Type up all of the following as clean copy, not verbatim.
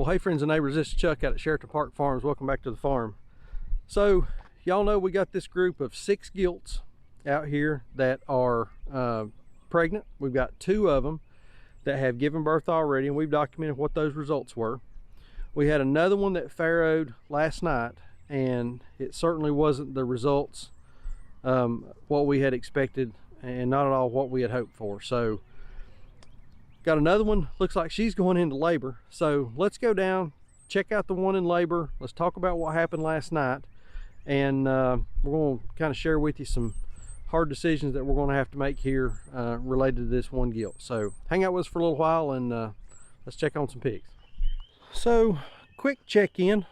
Well, hey friends and neighbors, this is Chuck out at Sheraton Park Farms. Welcome back to the farm. So y'all know we got this group of 6 gilts out here that are pregnant. We've got 2 of them that have given birth already, and we've documented what those results were. We had another one that farrowed last night, and it certainly wasn't the results what we had expected, and not at all what we had hoped for. So got another one, looks like she's going into labor. So let's go down, check out the one in labor. Let's talk about what happened last night, and we're going to kind of share with you some hard decisions that we're going to have to make here related to this one gilt. So hang out with us for a little while, and let's check on some pigs. So quick check-in.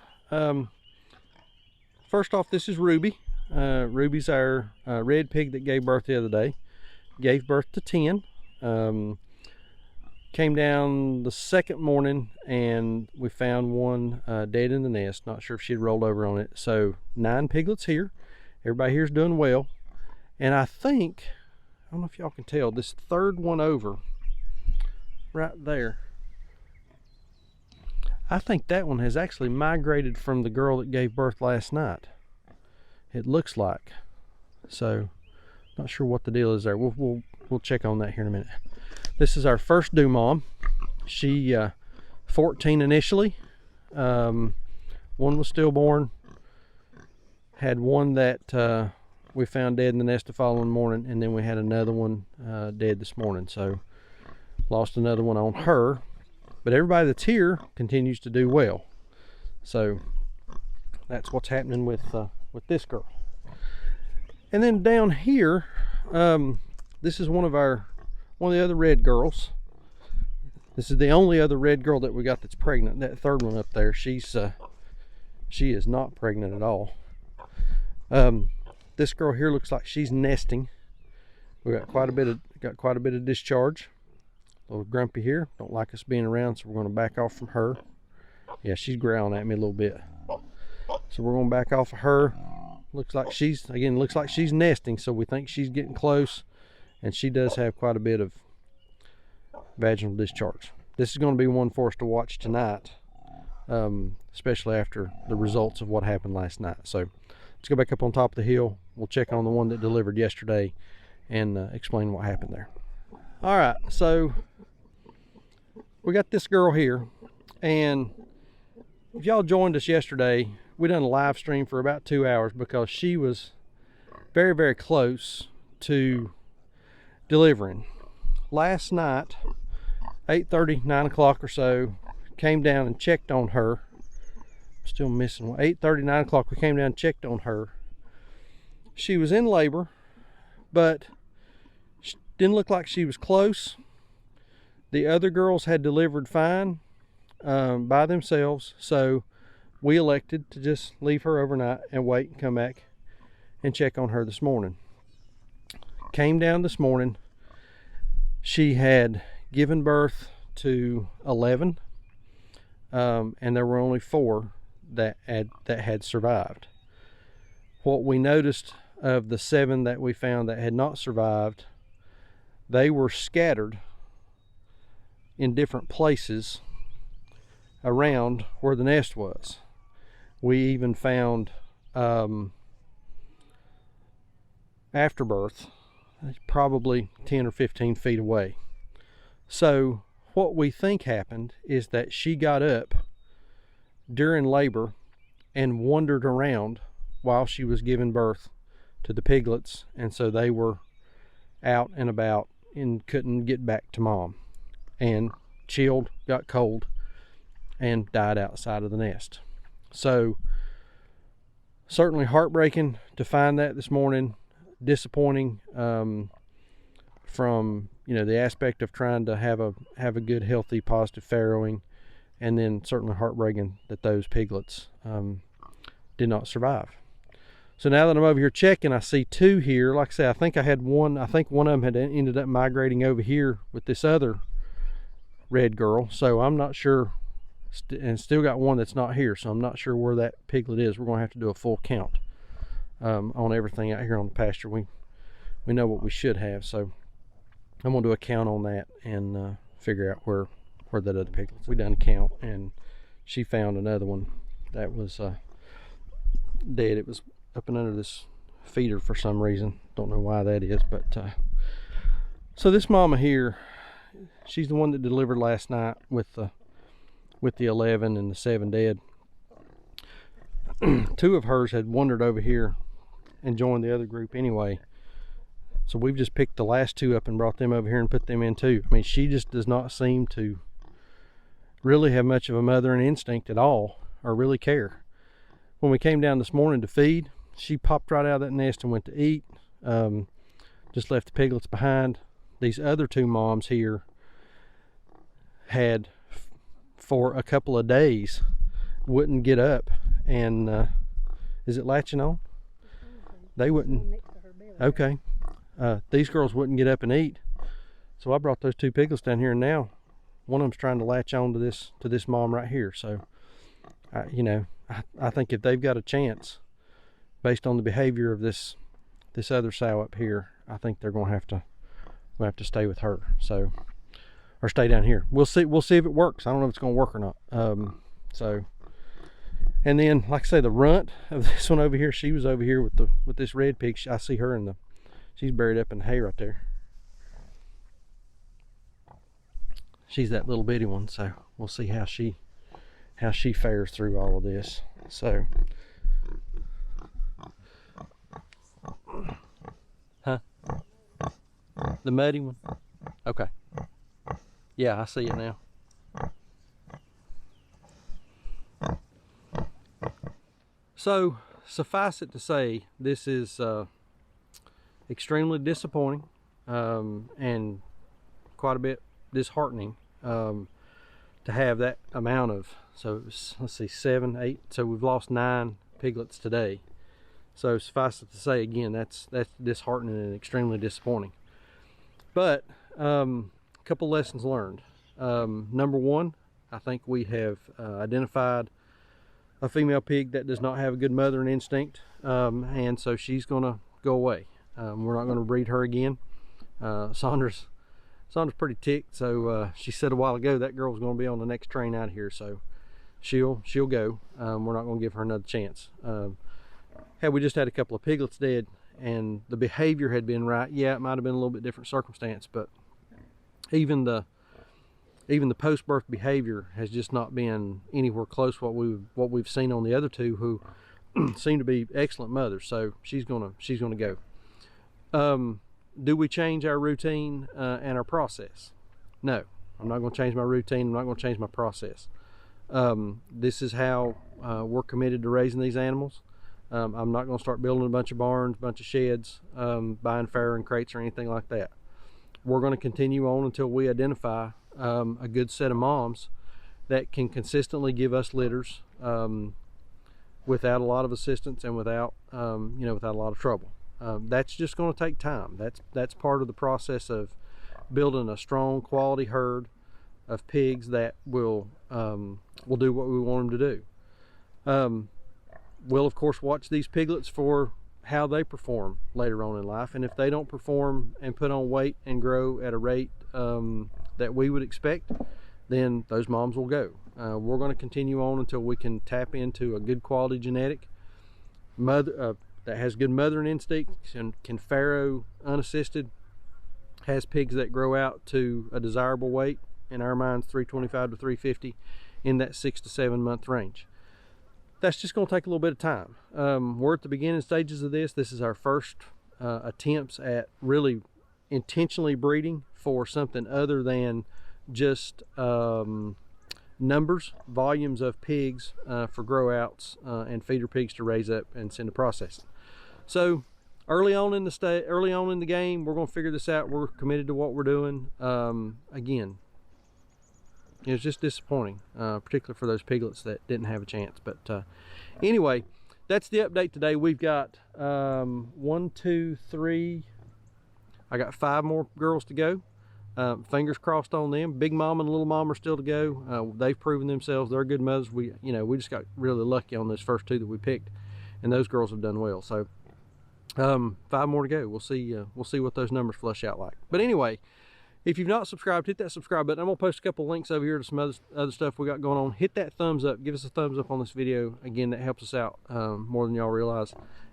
First off, this is Ruby. Ruby's our red pig that gave birth the other day. Gave birth to 10. Came down the second morning and we found one dead in the nest. Not sure if she'd rolled over on it. So 9 piglets here. Everybody here's doing well. And I think, I don't know if y'all can tell, this third one over right there, I think that one has actually migrated from the girl that gave birth last night. It looks like. So not sure what the deal is there. We'll check on that here in a minute. This is our first dew mom. She 14 initially. One was stillborn. Had one that we found dead in the nest the following morning, and then we had another one dead this morning. So lost another one on her. But everybody that's here continues to do well. So that's what's happening with this girl. And then down here, this is one of the other red girls. This is the only other red girl that we got that's pregnant. That third one up there, she is not pregnant at all. This girl here looks like she's nesting. We got quite a bit of discharge. A little grumpy here, don't like us being around, so we're going to back off from her. Yeah, she's growling at me a little bit, so we're going to back off of her. Looks like she's nesting, so we think she's getting close. And she does have quite a bit of vaginal discharge. This is going to be one for us to watch tonight, especially after the results of what happened last night. So let's go back up on top of the hill. We'll check on the one that delivered yesterday and explain what happened there. All right, so we got this girl here, and if y'all joined us yesterday, we done a live stream for about 2 hours because she was very, very close to delivering. Last night, 8:30, 9 o'clock or so, came down and checked on her. Still missing one. 8:30, 9 o'clock, we came down and checked on her. She was in labor, but she didn't look like she was close. The other girls had delivered fine by themselves, so we elected to just leave her overnight and wait and come back and check on her this morning. Came down this morning. She had given birth to 11, and there were only 4 that had survived. What we noticed of the 7 that we found that had not survived, they were scattered in different places around where the nest was. We even found afterbirth probably 10 or 15 feet away. So what we think happened is that she got up during labor and wandered around while she was giving birth to the piglets, and so they were out and about and couldn't get back to mom, and chilled, got cold, and died outside of the nest. So certainly heartbreaking to find that this morning. Disappointing from the aspect of trying to have a good, healthy, positive farrowing, and then certainly heartbreaking that those piglets did not survive. So now that I'm over here checking, I see 2 here. Like I say, I think one of them had ended up migrating over here with this other red girl. So I'm not sure, and still got one that's not here. So I'm not sure where that piglet is. We're going to have to do a full count on everything out here on the pasture. We know what we should have, so I'm going to do a count on that and figure out where that other piglet. We done a count, and she found another one that was dead. It was up and under this feeder for some reason. Don't know why that is, but so this mama here, she's the one that delivered last night with the 11 and the 7 dead. 2 of hers had wandered over here and joined the other group anyway, so we've just picked the last 2 up and brought them over here and put them in too. I mean, she just does not seem to really have much of a mothering instinct at all, or really care. When we came down this morning to feed, she popped right out of that nest and went to eat. Just left the piglets behind. These other 2 moms here had, for a couple of days, wouldn't get up and is it latching on? They wouldn't. Okay. These girls wouldn't get up and eat, so I brought those 2 piglets down here, and now one of them's trying to latch on to this mom right here. So you know, I think if they've got a chance based on the behavior of this other sow up here, I think they're gonna have to stay with her, so, or stay down here. We'll see if it works. I don't know if it's gonna work or not. So, and then, like I say, the runt of this one over here, she was over here with this red pig. I see her she's buried up in the hay right there. She's that little bitty one, so we'll see how she fares through all of this. So, huh? The muddy one? Okay. Yeah, I see it now. So, suffice it to say, this is extremely disappointing and quite a bit disheartening to have that amount of, so it was, let's see, 7, 8, so we've lost 9 piglets today. So suffice it to say, again, that's disheartening and extremely disappointing. But a couple lessons learned. Number 1, I think we have identified a female pig that does not have a good mothering instinct, and so she's gonna go away. We're not gonna breed her again. Sandra's pretty ticked, so she said a while ago that girl's gonna be on the next train out of here, so she'll go. We're not gonna give her another chance. Had we just had a couple of piglets dead and the behavior had been right, yeah, it might have been a little bit different circumstance, but even the post-birth behavior has just not been anywhere close what we've seen on the other 2, who seem to be excellent mothers. So she's gonna go. Do we change our routine and our process? No, I'm not gonna change my routine. I'm not gonna change my process. This is how we're committed to raising these animals. I'm not gonna start building a bunch of barns, a bunch of sheds, buying farrowing crates or anything like that. We're gonna continue on until we identify a good set of moms that can consistently give us litters without a lot of assistance and without without a lot of trouble. That's just going to take time. That's part of the process of building a strong quality herd of pigs that will do what we want them to do. We'll of course watch these piglets for how they perform later on in life, and if they don't perform and put on weight and grow at a rate that we would expect, then those moms will go. We're going to continue on until we can tap into a good quality genetic mother that has good mothering instincts and can farrow unassisted, has pigs that grow out to a desirable weight, in our minds 325 to 350, in that 6 to 7 month range. That's just going to take a little bit of time. We're at the beginning stages of this. This is our first attempts at really intentionally breeding for something other than just numbers, volumes of pigs for grow outs and feeder pigs to raise up and send to processing. So early on in the game, we're going to figure this out. We're committed to what we're doing. Again, it was just disappointing, particularly for those piglets that didn't have a chance. But anyway, that's the update today. We've got 1, 2, 3. I got 5 more girls to go. Fingers crossed on them. Big mom and little mom are still to go. They've proven themselves. They're good mothers. We just got really lucky on those first 2 that we picked, and those girls have done well. So 5 more to go. We'll see what those numbers flush out like. But anyway, If you've not subscribed, hit that subscribe button. I'm gonna post a couple links over here to some other stuff we got going on. Hit that thumbs up. Give us a thumbs up on this video. Again, that helps us out more than y'all realize.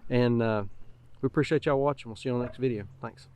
And we appreciate y'all watching. We'll see you on the next video. Thanks.